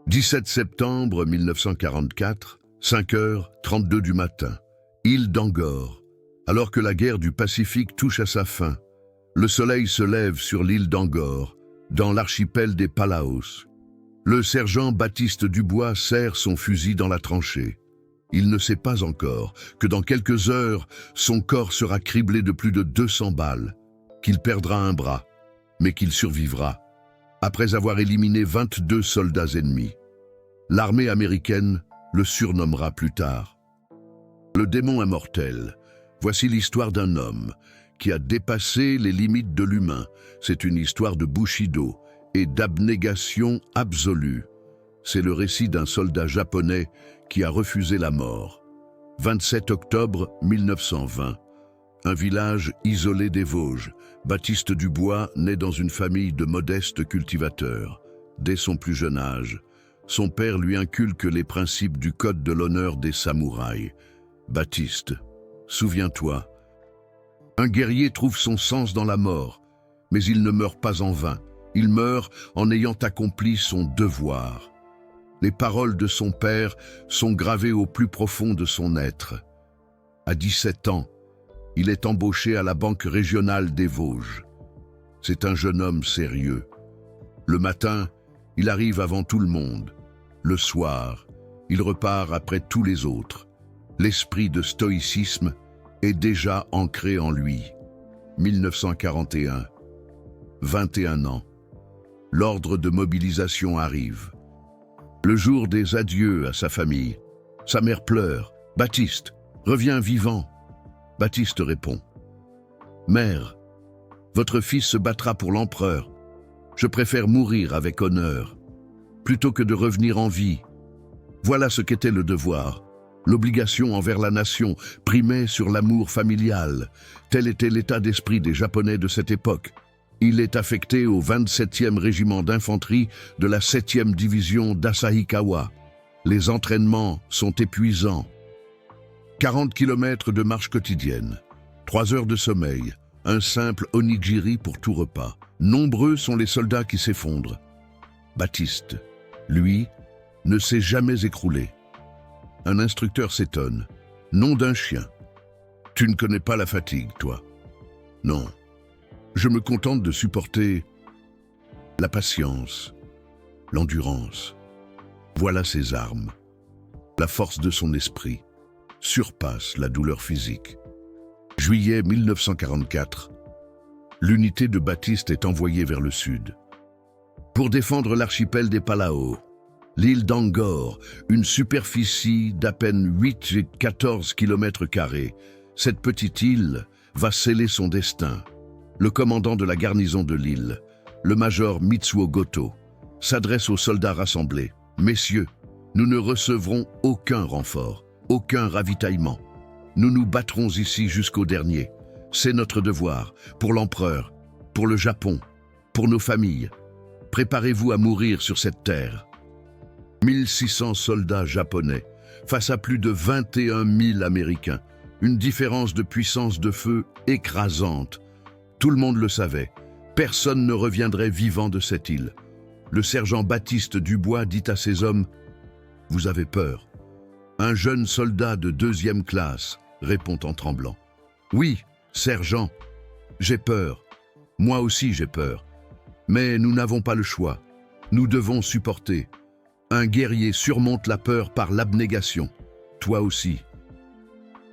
17 septembre 1944, 5h32 du matin, île d'Angor. Alors que la guerre du Pacifique touche à sa fin, le soleil se lève sur l'île d'Angor, dans l'archipel des Palaos. Le sergent Baptiste Dubois serre son fusil dans la tranchée. Il ne sait pas encore que dans quelques heures, son corps sera criblé de plus de 200 balles, qu'il perdra un bras, mais qu'il survivra, après avoir éliminé 22 soldats ennemis. L'armée américaine le surnommera plus tard le démon immortel. Voici l'histoire d'un homme qui a dépassé les limites de l'humain. C'est une histoire de Bushido et d'abnégation absolue. C'est le récit d'un soldat japonais qui a refusé la mort. 27 octobre 1920. Un village isolé des Vosges. Baptiste Dubois naît dans une famille de modestes cultivateurs. Dès son plus jeune âge, son père lui inculque les principes du code de l'honneur des samouraïs. Baptiste, souviens-toi, un guerrier trouve son sens dans la mort, mais il ne meurt pas en vain. Il meurt en ayant accompli son devoir. Les paroles de son père sont gravées au plus profond de son être. À 17 ans, il est embauché à la Banque régionale des Vosges. C'est un jeune homme sérieux. Le matin, il arrive avant tout le monde. Le soir, il repart après tous les autres. L'esprit de stoïcisme est déjà ancré en lui. 1941, 21 ans. L'ordre de mobilisation arrive. Le jour des adieux à sa famille. Sa mère pleure. « Baptiste, reviens vivant !» Baptiste répond. « Mère, votre fils se battra pour l'empereur. Je préfère mourir avec honneur, plutôt que de revenir en vie. » Voilà ce qu'était le devoir. L'obligation envers la nation primait sur l'amour familial. Tel était l'état d'esprit des Japonais de cette époque. Il est affecté au 27e régiment d'infanterie de la 7e division d'Asahikawa. Les entraînements sont épuisants. 40 km de marche quotidienne, 3 heures de sommeil, un simple onigiri pour tout repas. Nombreux sont les soldats qui s'effondrent. Baptiste, lui, ne s'est jamais écroulé. Un instructeur s'étonne. « Nom d'un chien. Tu ne connais pas la fatigue, toi. » « Non. Je me contente de supporter la patience, l'endurance. Voilà ses armes. La force de son esprit surpasse la douleur physique. » Juillet 1944. L'unité de Baptiste est envoyée vers le sud. Pour défendre l'archipel des Palaos, l'île d'Angor, une superficie d'à peine 8,14 km², cette petite île va sceller son destin. Le commandant de la garnison de l'île, le major Mitsuo Goto, s'adresse aux soldats rassemblés. « Messieurs, nous ne recevrons aucun renfort, aucun ravitaillement. Nous nous battrons ici jusqu'au dernier. C'est notre devoir, pour l'empereur, pour le Japon, pour nos familles. Préparez-vous à mourir sur cette terre. » 1600 soldats japonais face à plus de 21 000 Américains. Une différence de puissance de feu écrasante. Tout le monde le savait. Personne ne reviendrait vivant de cette île. Le sergent Baptiste Dubois dit à ses hommes « Vous avez peur ?» Un jeune soldat de 2e classe répond en tremblant « Oui, sergent, j'ai peur. Moi aussi j'ai peur. Mais nous n'avons pas le choix. Nous devons supporter. Un guerrier surmonte la peur par l'abnégation. Toi aussi. »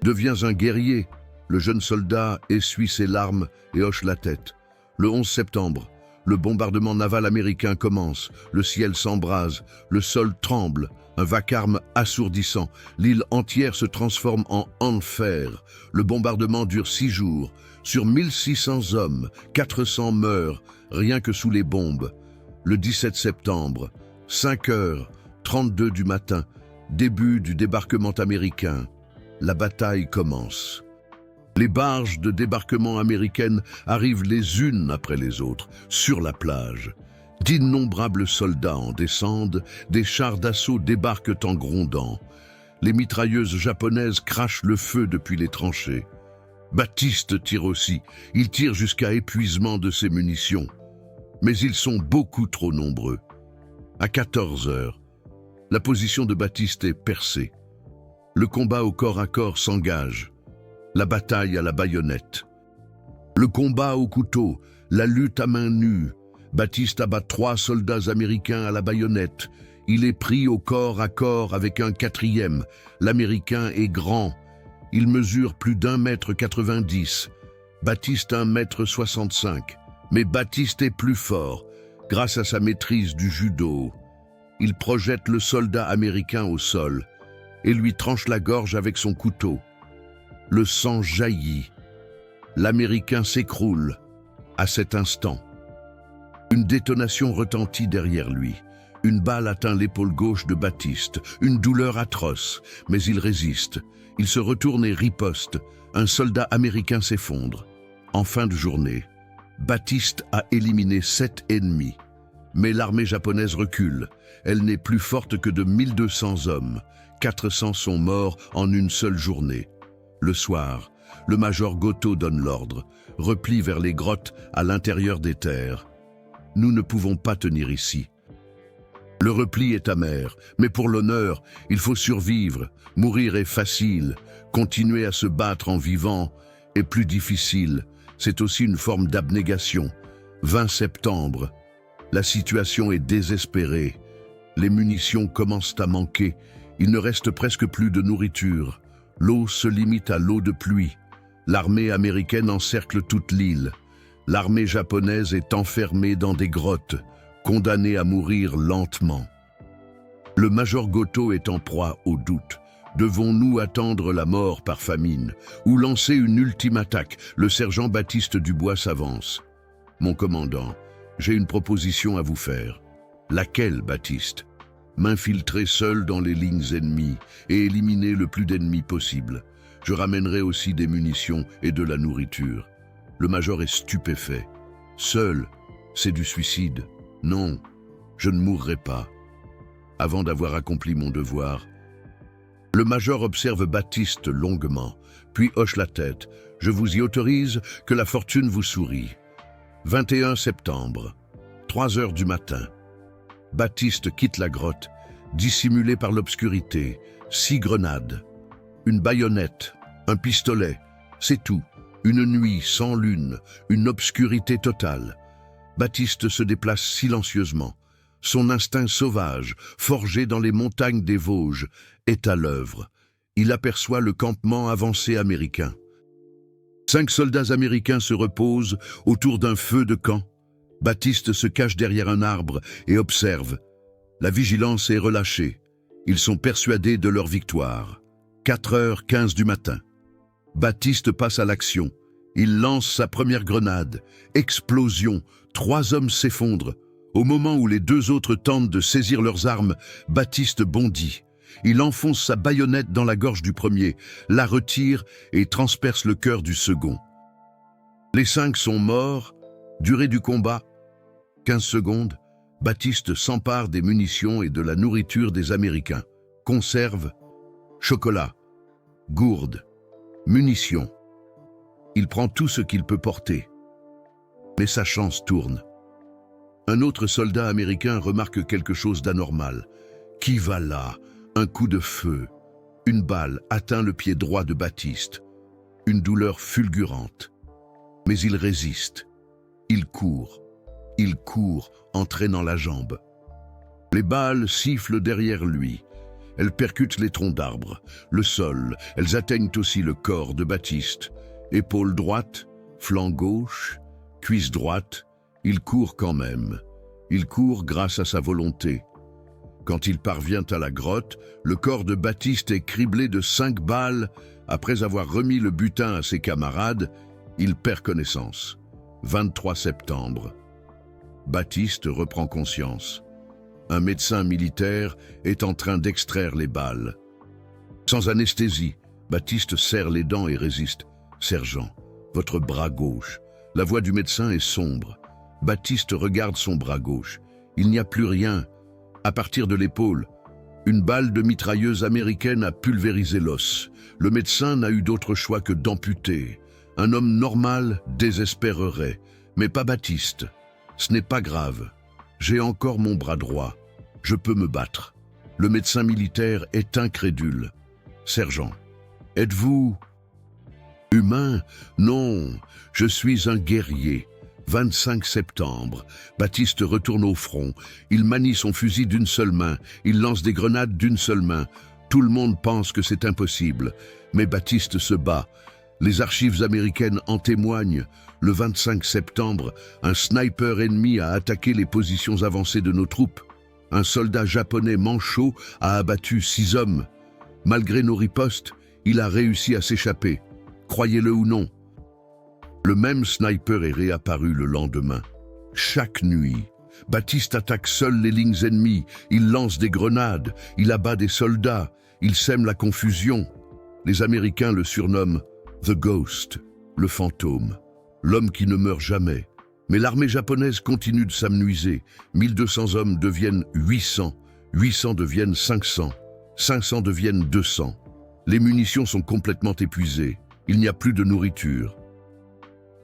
Deviens un guerrier. Le jeune soldat essuie ses larmes et hoche la tête. Le 11 septembre, le bombardement naval américain commence. Le ciel s'embrase, le sol tremble, un vacarme assourdissant. L'île entière se transforme en enfer. Le bombardement dure 6 jours. Sur 1600 hommes, 400 meurent, rien que sous les bombes. Le 17 septembre, 5h32 du matin, début du débarquement américain. La bataille commence. Les barges de débarquement américaines arrivent les unes après les autres sur la plage. D'innombrables soldats en descendent, des chars d'assaut débarquent en grondant. Les mitrailleuses japonaises crachent le feu depuis les tranchées. Baptiste tire aussi, il tire jusqu'à épuisement de ses munitions. Mais ils sont beaucoup trop nombreux. À 14 heures, La position de Baptiste est percée. Le combat au corps à corps s'engage. La bataille à la baïonnette. Le combat au couteau, la lutte à main nue. Baptiste abat 3 soldats américains à la baïonnette. Il est pris au corps à corps avec un 4e. L'Américain est grand. Il mesure plus d'1,90 m. Baptiste 1,65 m. Mais Baptiste est plus fort, grâce à sa maîtrise du judo. Il projette le soldat américain au sol et lui tranche la gorge avec son couteau. Le sang jaillit. L'Américain s'écroule. À cet instant, une détonation retentit derrière lui. Une balle atteint l'épaule gauche de Baptiste. Une douleur atroce, mais il résiste. Il se retourne et riposte. Un soldat américain s'effondre. En fin de journée, Baptiste a éliminé 7 ennemis. Mais l'armée japonaise recule. Elle n'est plus forte que de 1200 hommes. 400 sont morts en une seule journée. Le soir, le major Goto donne l'ordre. Repli vers les grottes à l'intérieur des terres. Nous ne pouvons pas tenir ici. Le repli est amer, mais pour l'honneur, il faut survivre. Mourir est facile. Continuer à se battre en vivant est plus difficile. C'est aussi une forme d'abnégation. 20 septembre. La situation est désespérée. Les munitions commencent à manquer. Il ne reste presque plus de nourriture. L'eau se limite à l'eau de pluie. L'armée américaine encercle toute l'île. L'armée japonaise est enfermée dans des grottes, condamnée à mourir lentement. Le major Goto est en proie au doute. Devons-nous attendre la mort par famine ou lancer une ultime attaque? Le sergent Baptiste Dubois s'avance. Mon commandant, j'ai une proposition à vous faire. Laquelle, Baptiste? M'infiltrer seul dans les lignes ennemies et éliminer le plus d'ennemis possible. Je ramènerai aussi des munitions et de la nourriture. Le major est stupéfait. Seul, c'est du suicide. Non, je ne mourrai pas. Avant d'avoir accompli mon devoir, le major observe Baptiste longuement, puis hoche la tête. Je vous y autorise, que la fortune vous sourie. 21 septembre, 3 heures du matin. Baptiste quitte la grotte, dissimulé par l'obscurité. 6 grenades, une baïonnette, un pistolet, c'est tout. Une nuit sans lune, une obscurité totale. Baptiste se déplace silencieusement. Son instinct sauvage, forgé dans les montagnes des Vosges, est à l'œuvre. Il aperçoit le campement avancé américain. 5 soldats américains se reposent autour d'un feu de camp. Baptiste se cache derrière un arbre et observe. La vigilance est relâchée. Ils sont persuadés de leur victoire. 4h15 du matin. Baptiste passe à l'action. Il lance sa première grenade. Explosion. 3 hommes s'effondrent. Au moment où les 2 autres tentent de saisir leurs armes, Baptiste bondit. Il enfonce sa baïonnette dans la gorge du premier, la retire et transperce le cœur du second. Les 5 sont morts. Durée du combat, 15 secondes. Baptiste s'empare des munitions et de la nourriture des Américains. Conserves, chocolat, gourdes, munitions. Il prend tout ce qu'il peut porter. Mais sa chance tourne. Un autre soldat américain remarque quelque chose d'anormal. Qui va là? Un coup de feu. Une balle atteint le pied droit de Baptiste. Une douleur fulgurante. Mais il résiste. Il court, entraînant la jambe. Les balles sifflent derrière lui. Elles percutent les troncs d'arbres, le sol. Elles atteignent aussi le corps de Baptiste. Épaule droite, flanc gauche, cuisse droite. Il court quand même. Il court grâce à sa volonté. Quand il parvient à la grotte, le corps de Baptiste est criblé de 5 balles. Après avoir remis le butin à ses camarades, il perd connaissance. 23 septembre. Baptiste reprend conscience. Un médecin militaire est en train d'extraire les balles. Sans anesthésie, Baptiste serre les dents et résiste. « Sergent, votre bras gauche. » La voix du médecin est sombre. Baptiste regarde son bras gauche. Il n'y a plus rien. À partir de l'épaule, une balle de mitrailleuse américaine a pulvérisé l'os. Le médecin n'a eu d'autre choix que d'amputer. Un homme normal désespérerait, mais pas Baptiste. Ce n'est pas grave. J'ai encore mon bras droit. Je peux me battre. Le médecin militaire est incrédule. Sergent, êtes-vous humain? Non, je suis un guerrier. 25 septembre. Baptiste retourne au front. Il manie son fusil d'une seule main. Il lance des grenades d'une seule main. Tout le monde pense que c'est impossible. Mais Baptiste se bat. Les archives américaines en témoignent. Le 25 septembre, un sniper ennemi a attaqué les positions avancées de nos troupes. Un soldat japonais manchot a abattu 6 hommes. Malgré nos ripostes, il a réussi à s'échapper. Croyez-le ou non. Le même sniper est réapparu le lendemain. Chaque nuit, Baptiste attaque seul les lignes ennemies. Il lance des grenades, il abat des soldats, il sème la confusion. Les Américains le surnomment The Ghost, le fantôme, l'homme qui ne meurt jamais. Mais l'armée japonaise continue de s'amenuiser. 1200 hommes deviennent 800, 800 deviennent 500, 500 deviennent 200. Les munitions sont complètement épuisées. Il n'y a plus de nourriture.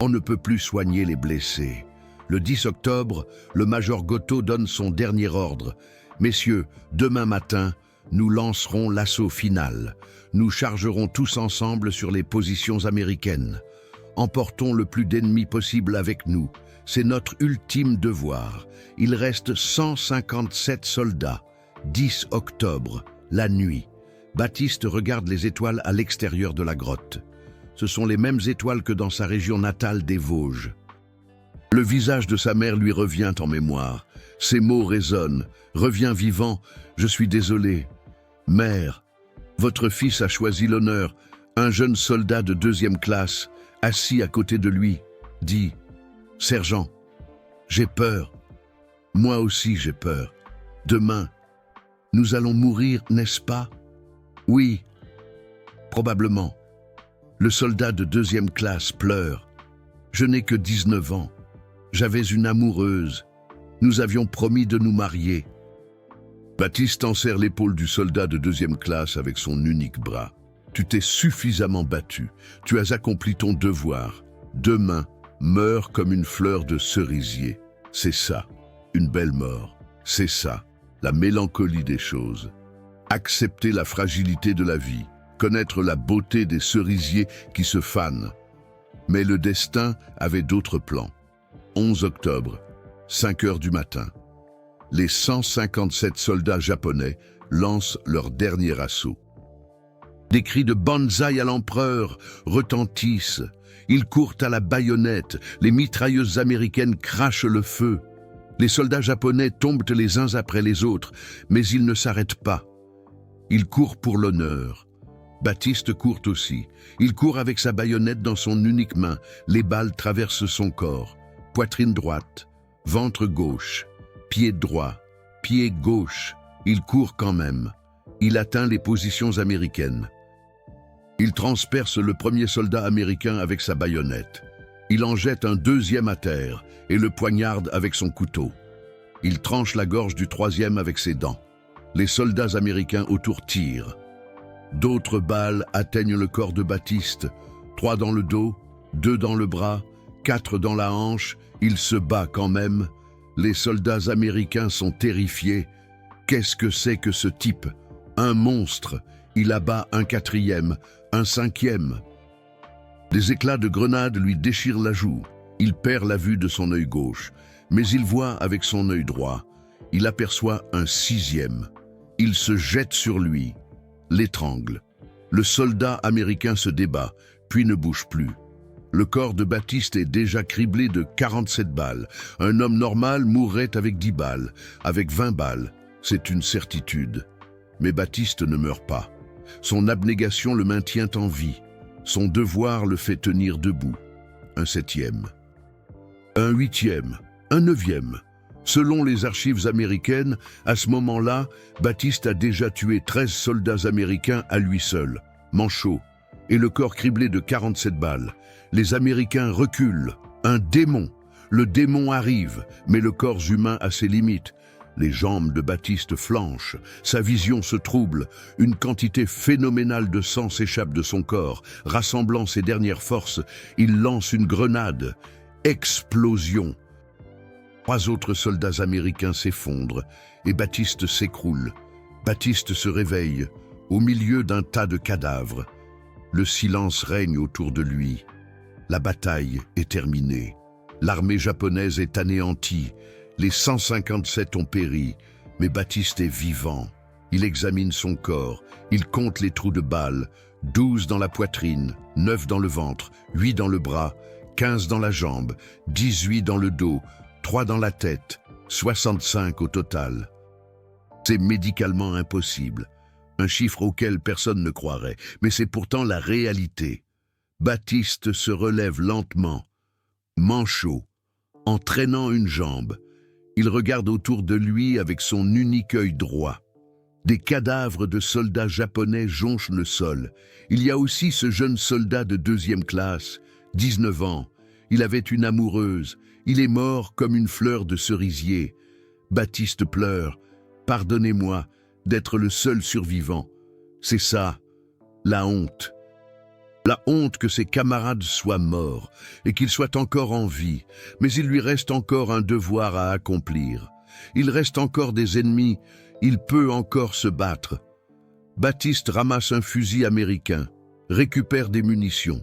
On ne peut plus soigner les blessés. Le 10 octobre, le major Goto donne son dernier ordre. « Messieurs, demain matin, nous lancerons l'assaut final. Nous chargerons tous ensemble sur les positions américaines. Emportons le plus d'ennemis possible avec nous. C'est notre ultime devoir. Il reste 157 soldats. 10 octobre, la nuit. Baptiste regarde les étoiles à l'extérieur de la grotte. Ce sont les mêmes étoiles que dans sa région natale des Vosges. Le visage de sa mère lui revient en mémoire. Ses mots résonnent. « Reviens vivant, je suis désolé. Mère, votre fils a choisi l'honneur. » Un jeune soldat de 2e classe, assis à côté de lui, dit « Sergent, j'ai peur. Moi aussi j'ai peur. Demain, nous allons mourir, n'est-ce pas? » « Oui, probablement. » Le soldat de 2e classe pleure. « Je n'ai que 19 ans. J'avais une amoureuse. Nous avions promis de nous marier. » Baptiste enserre l'épaule du soldat de 2e classe avec son unique bras. « Tu t'es suffisamment battu. Tu as accompli ton devoir. Demain, meurs comme une fleur de cerisier. C'est ça, une belle mort. C'est ça, la mélancolie des choses. Accepter la fragilité de la vie. Connaître la beauté des cerisiers qui se fanent. » Mais le destin avait d'autres plans. 11 octobre, 5 heures du matin. Les 157 soldats japonais lancent leur dernier assaut. Des cris de banzai à l'empereur retentissent. Ils courent à la baïonnette. Les mitrailleuses américaines crachent le feu. Les soldats japonais tombent les uns après les autres, mais ils ne s'arrêtent pas. Ils courent pour l'honneur. Baptiste court aussi. Il court avec sa baïonnette dans son unique main. Les balles traversent son corps. Poitrine droite, ventre gauche, pied droit, pied gauche. Il court quand même. Il atteint les positions américaines. Il transperce le premier soldat américain avec sa baïonnette. Il en jette un deuxième à terre et le poignarde avec son couteau. Il tranche la gorge du troisième avec ses dents. Les soldats américains autour tirent. D'autres balles atteignent le corps de Baptiste. 3 dans le dos, 2 dans le bras, 4 dans la hanche. Il se bat quand même. Les soldats américains sont terrifiés. Qu'est-ce que c'est que ce type? Un monstre. Il abat un 4e, un 5e. Des éclats de grenade lui déchirent la joue. Il perd la vue de son œil gauche, mais il voit avec son œil droit. Il aperçoit un 6e. Il se jette sur lui, l'étrangle. Le soldat américain se débat, puis ne bouge plus. Le corps de Baptiste est déjà criblé de 47 balles. Un homme normal mourrait avec 10 balles, avec 20 balles. C'est une certitude. Mais Baptiste ne meurt pas. Son abnégation le maintient en vie. Son devoir le fait tenir debout. Un 7e. Un 8e. Un 9e. Selon les archives américaines, à ce moment-là, Baptiste a déjà tué 13 soldats américains à lui seul, manchot, et le corps criblé de 47 balles. Les Américains reculent. Un démon. Le démon arrive, mais le corps humain a ses limites. Les jambes de Baptiste flanchent, sa vision se trouble, une quantité phénoménale de sang s'échappe de son corps. Rassemblant ses dernières forces, il lance une grenade. Explosion. 3 autres soldats américains s'effondrent et Baptiste s'écroule. Baptiste se réveille, au milieu d'un tas de cadavres. Le silence règne autour de lui. La bataille est terminée. L'armée japonaise est anéantie. Les 157 ont péri, mais Baptiste est vivant. Il examine son corps, il compte les trous de balles, 12 dans la poitrine, 9 dans le ventre, 8 dans le bras, 15 dans la jambe, 18 dans le dos, 3 dans la tête, 65 au total. C'est médicalement impossible, un chiffre auquel personne ne croirait, mais c'est pourtant la réalité. Baptiste se relève lentement, manchot, en traînant une jambe. Il regarde autour de lui avec son unique œil droit. Des cadavres de soldats japonais jonchent le sol. Il y a aussi ce jeune soldat de 2e classe, 19 ans. Il avait une amoureuse. Il est mort comme une fleur de cerisier. Baptiste pleure. « Pardonnez-moi d'être le seul survivant. » C'est ça, la honte. La honte que ses camarades soient morts et qu'ils soient encore en vie. Mais il lui reste encore un devoir à accomplir. Il reste encore des ennemis. Il peut encore se battre. Baptiste ramasse un fusil américain, récupère des munitions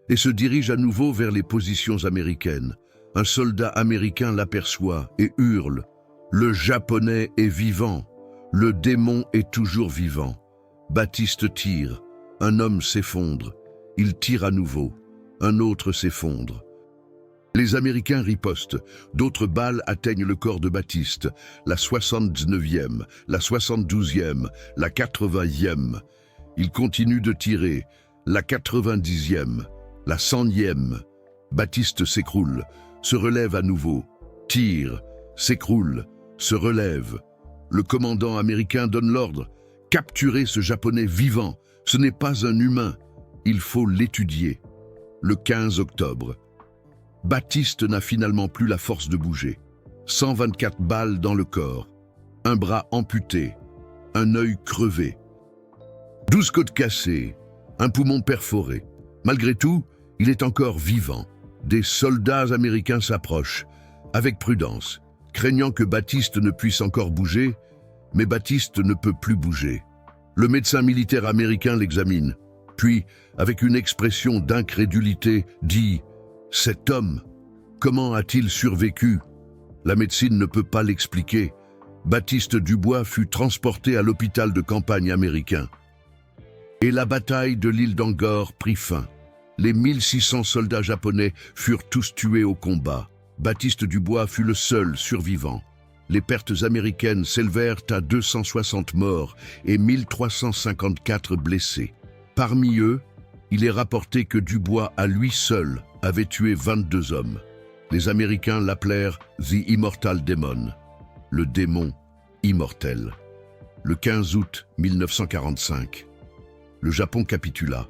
et se dirige à nouveau vers les positions américaines. Un soldat américain l'aperçoit et hurle. Le Japonais est vivant. Le démon est toujours vivant. Baptiste tire. Un homme s'effondre. Il tire à nouveau. Un autre s'effondre. Les Américains ripostent. D'autres balles atteignent le corps de Baptiste. La 79e, la 72e, la 80e. Il continue de tirer. La 90e, la 100e. Baptiste s'écroule, se relève à nouveau. Tire, s'écroule, se relève. Le commandant américain donne l'ordre. Capturez ce Japonais vivant. Ce n'est pas un humain. Il faut l'étudier. Le 15 octobre. Baptiste n'a finalement plus la force de bouger. 124 balles dans le corps, un bras amputé, un œil crevé, 12 côtes cassées, un poumon perforé. Malgré tout, il est encore vivant. Des soldats américains s'approchent, avec prudence, craignant que Baptiste ne puisse encore bouger, mais Baptiste ne peut plus bouger. Le médecin militaire américain l'examine, puis, avec une expression d'incrédulité, dit « Cet homme, comment a-t-il survécu ?» La médecine ne peut pas l'expliquer. Baptiste Dubois fut transporté à l'hôpital de campagne américain. Et la bataille de l'île d'Angor prit fin. Les 1600 soldats japonais furent tous tués au combat. Baptiste Dubois fut le seul survivant. Les pertes américaines s'élevèrent à 260 morts et 1354 blessés. Parmi eux, il est rapporté que Dubois à lui seul avait tué 22 hommes. Les Américains l'appelèrent « The Immortal Demon », le démon immortel. Le 15 août 1945, le Japon capitula.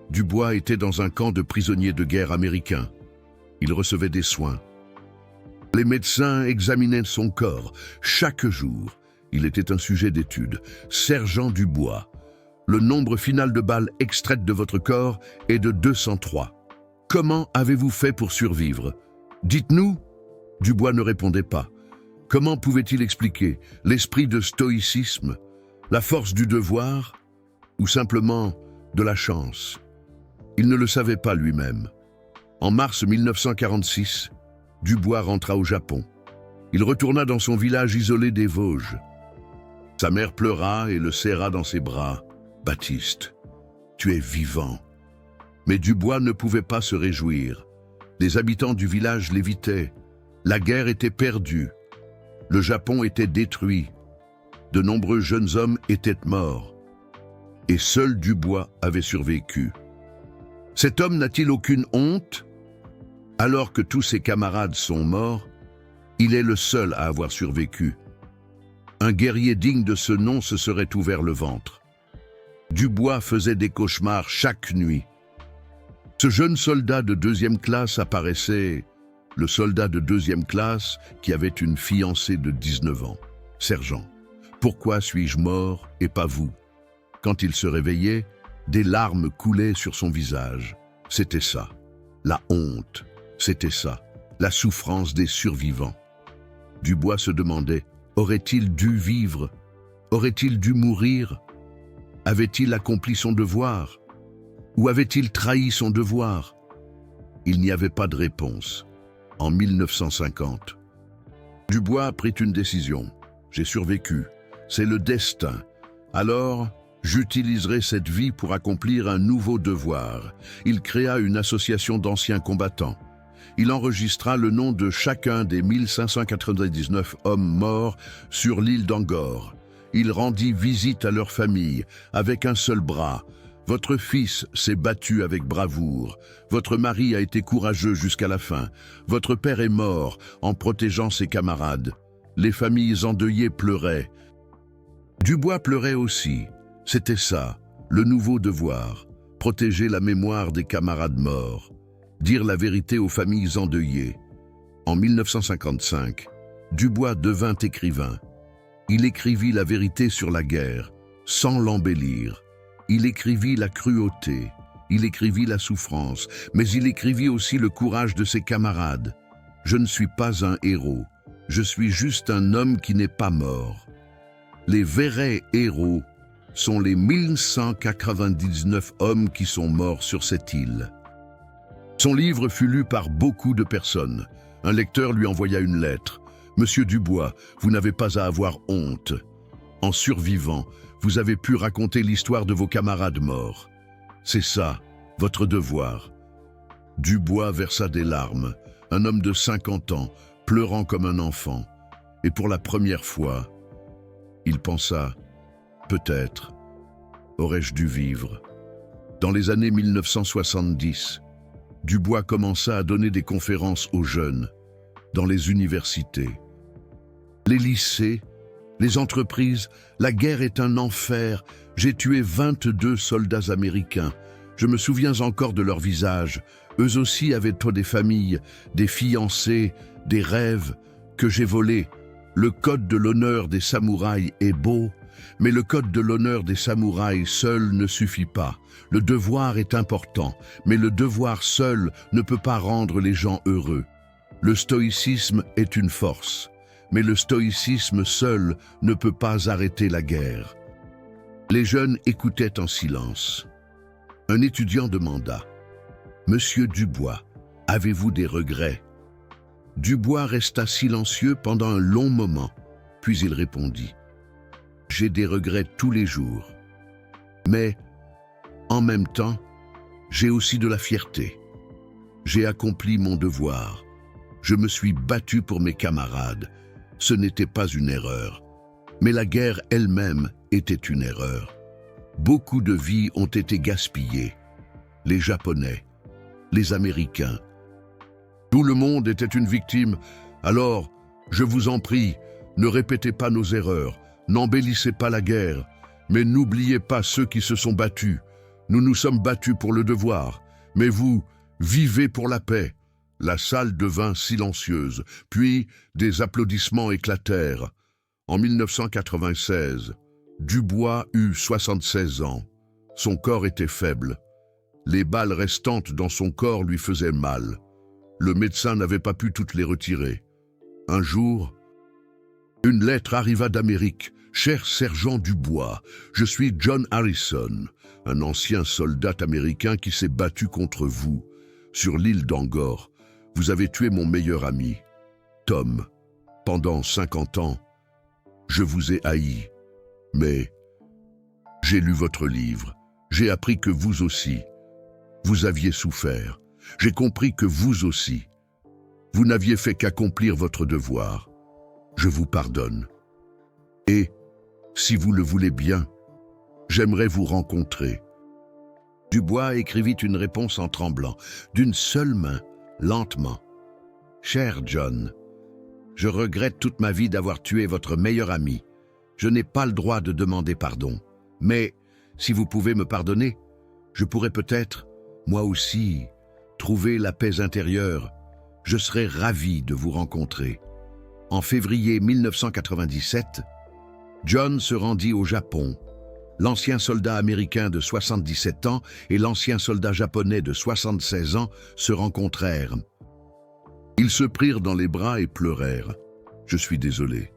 Dubois était dans un camp de prisonniers de guerre américains. Il recevait des soins. Les médecins examinaient son corps. Chaque jour, il était un sujet d'étude. Sergent Dubois, le nombre final de balles extraites de votre corps est de 203. Comment avez-vous fait pour survivre? Dites-nous. Dubois ne répondait pas. Comment pouvait-il expliquer l'esprit de stoïcisme, la force du devoir ou simplement de la chance? Il ne le savait pas lui-même. En mars 1946, Dubois rentra au Japon. Il retourna dans son village isolé des Vosges. Sa mère pleura et le serra dans ses bras. « Baptiste, tu es vivant. » Mais Dubois ne pouvait pas se réjouir. Les habitants du village l'évitaient. La guerre était perdue. Le Japon était détruit. De nombreux jeunes hommes étaient morts. Et seul Dubois avait survécu. Cet homme n'a-t-il aucune honte? Alors que tous ses camarades sont morts, il est le seul à avoir survécu. Un guerrier digne de ce nom se serait ouvert le ventre. Dubois faisait des cauchemars chaque nuit. Ce jeune soldat de 2e classe apparaissait, le soldat de 2e classe qui avait une fiancée de 19 ans. « Sergent, pourquoi suis-je mort et pas vous ?» Quand il se réveillait, des larmes coulaient sur son visage. C'était ça, la honte, c'était ça, la souffrance des survivants. Dubois se demandait, aurait-il dû vivre? Aurait-il dû mourir? Avait-il accompli son devoir? Ou avait-il trahi son devoir? Il n'y avait pas de réponse. En 1950, Dubois prit une décision. J'ai survécu. C'est le destin. Alors, j'utiliserai cette vie pour accomplir un nouveau devoir. Il créa une association d'anciens combattants. Il enregistra le nom de chacun des 1599 hommes morts sur l'île d'Angor. Il rendit visite à leur famille avec un seul bras. Votre fils s'est battu avec bravoure. Votre mari a été courageux jusqu'à la fin. Votre père est mort en protégeant ses camarades. Les familles endeuillées pleuraient. Dubois pleurait aussi. C'était ça, le nouveau devoir. Protéger la mémoire des camarades morts. Dire la vérité aux familles endeuillées. En 1955, Dubois devint écrivain. Il écrivit la vérité sur la guerre, sans l'embellir. Il écrivit la cruauté, il écrivit la souffrance, mais il écrivit aussi le courage de ses camarades. Je ne suis pas un héros, je suis juste un homme qui n'est pas mort. Les vrais héros sont les 1199 hommes qui sont morts sur cette île. Son livre fut lu par beaucoup de personnes. Un lecteur lui envoya une lettre. « Monsieur Dubois, vous n'avez pas à avoir honte. En survivant, vous avez pu raconter l'histoire de vos camarades morts. C'est ça, votre devoir. » Dubois versa des larmes, un homme de 50 ans, pleurant comme un enfant. Et pour la première fois, il pensa, peut-être, aurais-je dû vivre. Dans les années 1970, Dubois commença à donner des conférences aux jeunes, dans les universités. Les lycées, les entreprises, la guerre est un enfer. J'ai tué 22 soldats américains. Je me souviens encore de leurs visages. Eux aussi avaient des familles, des fiancés, des rêves que j'ai volés. Le code de l'honneur des samouraïs est beau, mais le code de l'honneur des samouraïs seul ne suffit pas. Le devoir est important, mais le devoir seul ne peut pas rendre les gens heureux. Le stoïcisme est une force, mais le stoïcisme seul ne peut pas arrêter la guerre. Les jeunes écoutaient en silence. Un étudiant demanda, « Monsieur Dubois, avez-vous des regrets ?» Dubois resta silencieux pendant un long moment, puis il répondit, « J'ai des regrets tous les jours, mais en même temps, j'ai aussi de la fierté. J'ai accompli mon devoir. Je me suis battu pour mes camarades. Ce n'était pas une erreur, mais la guerre elle-même était une erreur. Beaucoup de vies ont été gaspillées. Les Japonais, les Américains. Tout le monde était une victime. Alors, je vous en prie, ne répétez pas nos erreurs, n'embellissez pas la guerre, mais n'oubliez pas ceux qui se sont battus. Nous nous sommes battus pour le devoir, mais vous, vivez pour la paix. » La salle devint silencieuse, puis des applaudissements éclatèrent. En 1996, Dubois eut 76 ans. Son corps était faible. Les balles restantes dans son corps lui faisaient mal. Le médecin n'avait pas pu toutes les retirer. Un jour, une lettre arriva d'Amérique. « Cher sergent Dubois, je suis John Harrison, un ancien soldat américain qui s'est battu contre vous. Sur l'île d'Angor, vous avez tué mon meilleur ami, Tom. Pendant 50 ans, je vous ai haï. Mais j'ai lu votre livre. J'ai appris que vous aussi, vous aviez souffert. J'ai compris que vous aussi, vous n'aviez fait qu'accomplir votre devoir. Je vous pardonne. Et, si vous le voulez bien, j'aimerais vous rencontrer. » Dubois écrivit une réponse en tremblant, d'une seule main, lentement. « Cher John, je regrette toute ma vie d'avoir tué votre meilleur ami. Je n'ai pas le droit de demander pardon. Mais, si vous pouvez me pardonner, je pourrais peut-être, moi aussi, trouver la paix intérieure. Je serais ravi de vous rencontrer. » En février 1997, John se rendit au Japon. L'ancien soldat américain de 77 ans et l'ancien soldat japonais de 76 ans se rencontrèrent. Ils se prirent dans les bras et pleurèrent. « Je suis désolé.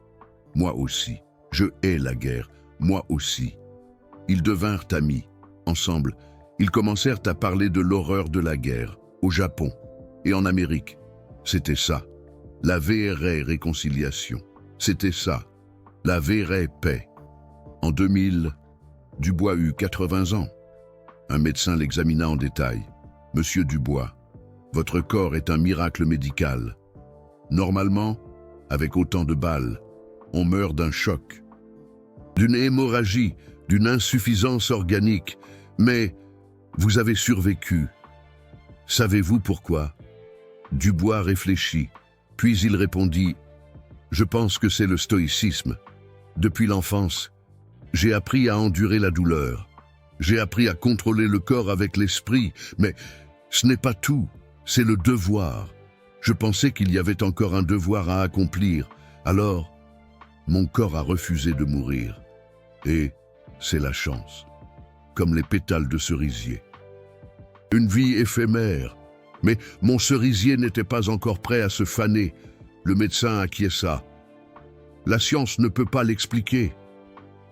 Moi aussi, je hais la guerre. moi aussi. Ils devinrent amis. Ensemble, ils commencèrent à parler de l'horreur de la guerre, au Japon et en Amérique. C'était ça, la vraie réconciliation. C'était ça, la vraie paix. En 2000, Dubois eut 80 ans. Un médecin l'examina en détail. « Monsieur Dubois, votre corps est un miracle médical. Normalement, avec autant de balles, on meurt d'un choc, d'une hémorragie, d'une insuffisance organique, mais vous avez survécu. Savez-vous pourquoi ?» Dubois réfléchit, puis il répondit « Je pense que c'est le stoïcisme. Depuis l'enfance, j'ai appris à endurer la douleur. J'ai appris à contrôler le corps avec l'esprit, mais ce n'est pas tout, c'est le devoir. Je pensais qu'il y avait encore un devoir à accomplir, alors mon corps a refusé de mourir. Et c'est la chance, comme les pétales de cerisier. Une vie éphémère, mais mon cerisier n'était pas encore prêt à se faner. Le médecin acquiesça. La science ne peut pas l'expliquer,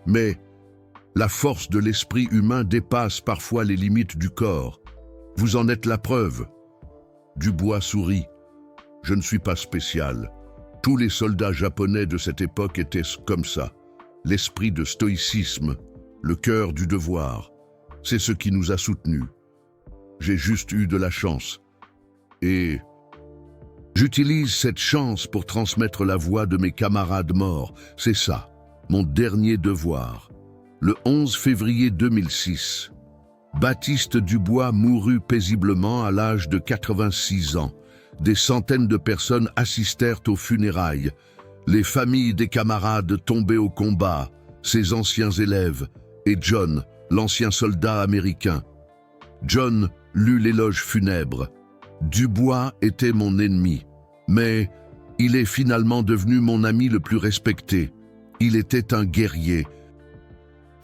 mais la force de l'esprit humain dépasse parfois les limites du corps. Vous en êtes la preuve. Dubois sourit. Je ne suis pas spécial. Tous les soldats japonais de cette époque étaient comme ça. L'esprit de stoïcisme, le cœur du devoir. C'est ce qui nous a soutenus. J'ai juste eu de la chance. Et j'utilise cette chance pour transmettre la voix de mes camarades morts. C'est ça, mon dernier devoir. Le 11 février 2006, Baptiste Dubois mourut paisiblement à l'âge de 86 ans. Des centaines de personnes assistèrent aux funérailles. Les familles des camarades tombés au combat, ses anciens élèves, et John, l'ancien soldat américain. John lut l'éloge funèbre. Dubois était mon ennemi, mais il est finalement devenu mon ami le plus respecté. Il était un guerrier.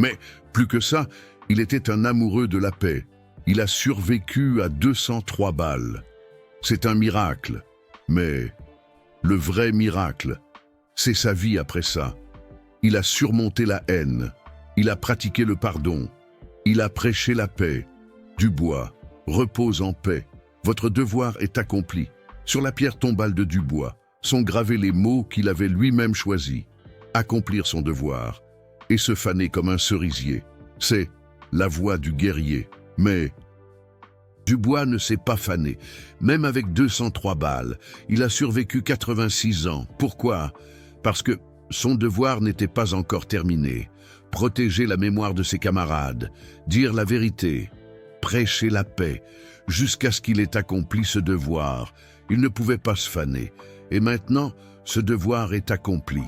Mais plus que ça, il était un amoureux de la paix. Il a survécu à 203 balles. C'est un miracle, mais le vrai miracle, c'est sa vie après ça. Il a surmonté la haine, il a pratiqué le pardon, il a prêché la paix. Dubois, repose en paix. Votre devoir est accompli. Sur la pierre tombale de Dubois sont gravés les mots qu'il avait lui-même choisis. Accomplir son devoir et se faner comme un cerisier. C'est la voix du guerrier. Mais Dubois ne s'est pas fané. Même avec 203 balles, il a survécu 86 ans. Pourquoi? Parce que son devoir n'était pas encore terminé. Protéger la mémoire de ses camarades, dire la vérité, prêcher la paix, jusqu'à ce qu'il ait accompli ce devoir. Il ne pouvait pas se faner. Et maintenant, ce devoir est accompli.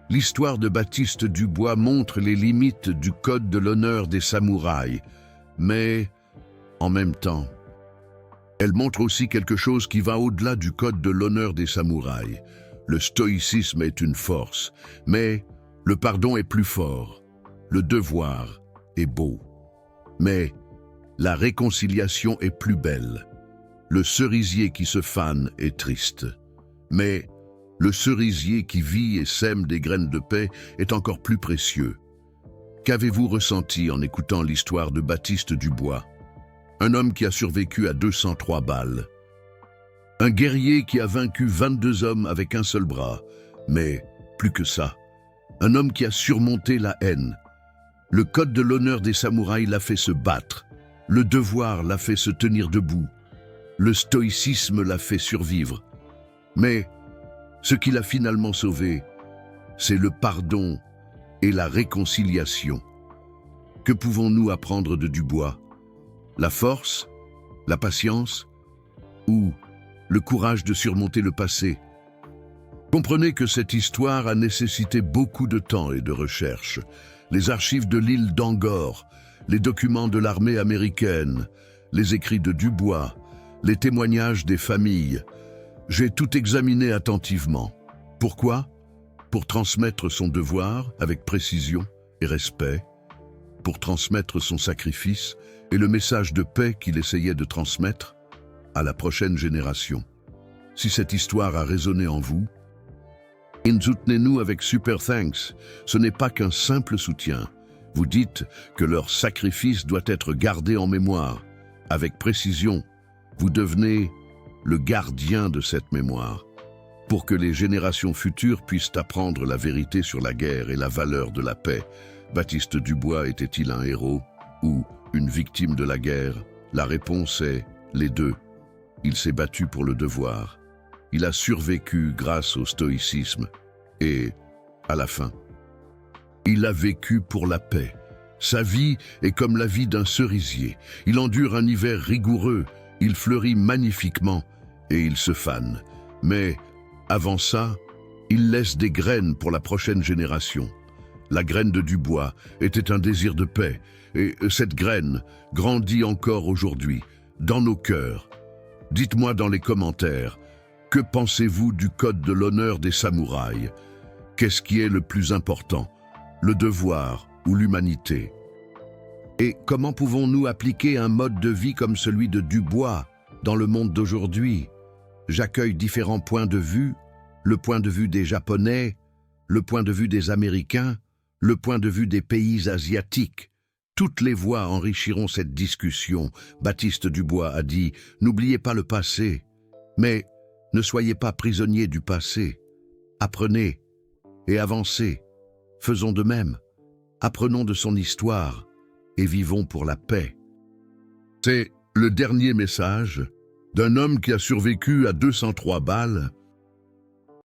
L'histoire de Baptiste Dubois montre les limites du code de l'honneur des samouraïs. Mais, en même temps, elle montre aussi quelque chose qui va au-delà du code de l'honneur des samouraïs. Le stoïcisme est une force, mais le pardon est plus fort. Le devoir est beau. Mais la réconciliation est plus belle. Le cerisier qui se fane est triste. Mais le cerisier qui vit et sème des graines de paix est encore plus précieux. Qu'avez-vous ressenti en écoutant l'histoire de Baptiste Dubois? Un homme qui a survécu à 203 balles. Un guerrier qui a vaincu 22 hommes avec un seul bras. Mais plus que ça, un homme qui a surmonté la haine. Le code de l'honneur des samouraïs l'a fait se battre. Le devoir l'a fait se tenir debout. Le stoïcisme l'a fait survivre. Mais ce qui l'a finalement sauvé, c'est le pardon et la réconciliation. Que pouvons-nous apprendre de Dubois? La force, la patience ou le courage de surmonter le passé? Comprenez que cette histoire a nécessité beaucoup de temps et de recherche. Les archives de l'île d'Angor, les documents de l'armée américaine, les écrits de Dubois, les témoignages des familles. J'ai tout examiné attentivement. Pourquoi? Pour transmettre son devoir avec précision et respect, pour transmettre son sacrifice et le message de paix qu'il essayait de transmettre à la prochaine génération. Si cette histoire a résonné en vous, Soutenez-nous avec Super Thanks. Ce n'est pas qu'un simple soutien. Vous dites que leur sacrifice doit être gardé en mémoire. Avec précision, vous devenez le gardien de cette mémoire. Pour que les générations futures puissent apprendre la vérité sur la guerre et la valeur de la paix, Baptiste Dubois était-il un héros ou une victime de la guerre? La réponse est les deux. Il s'est battu pour le devoir. Il a survécu grâce au stoïcisme. Et, à la fin, il a vécu pour la paix. Sa vie est comme la vie d'un cerisier. Il endure un hiver rigoureux, il fleurit magnifiquement et il se fane. Mais, avant ça, il laisse des graines pour la prochaine génération. La graine de Dubois était un désir de paix, et cette graine grandit encore aujourd'hui, dans nos cœurs. Dites-moi dans les commentaires, que pensez-vous du code de l'honneur des samouraïs? Qu'est-ce qui est le plus important, le devoir ou l'humanité? Et comment pouvons-nous appliquer un mode de vie comme celui de Dubois dans le monde d'aujourd'hui? J'accueille différents points de vue, le point de vue des Japonais, le point de vue des Américains, le point de vue des pays asiatiques. Toutes les voix enrichiront cette discussion. Baptiste Dubois a dit « N'oubliez pas le passé, mais ne soyez pas prisonniers du passé. Apprenez et avancez. Faisons de même. Apprenons de son histoire et vivons pour la paix. » C'est le dernier message d'un homme qui a survécu à 203 balles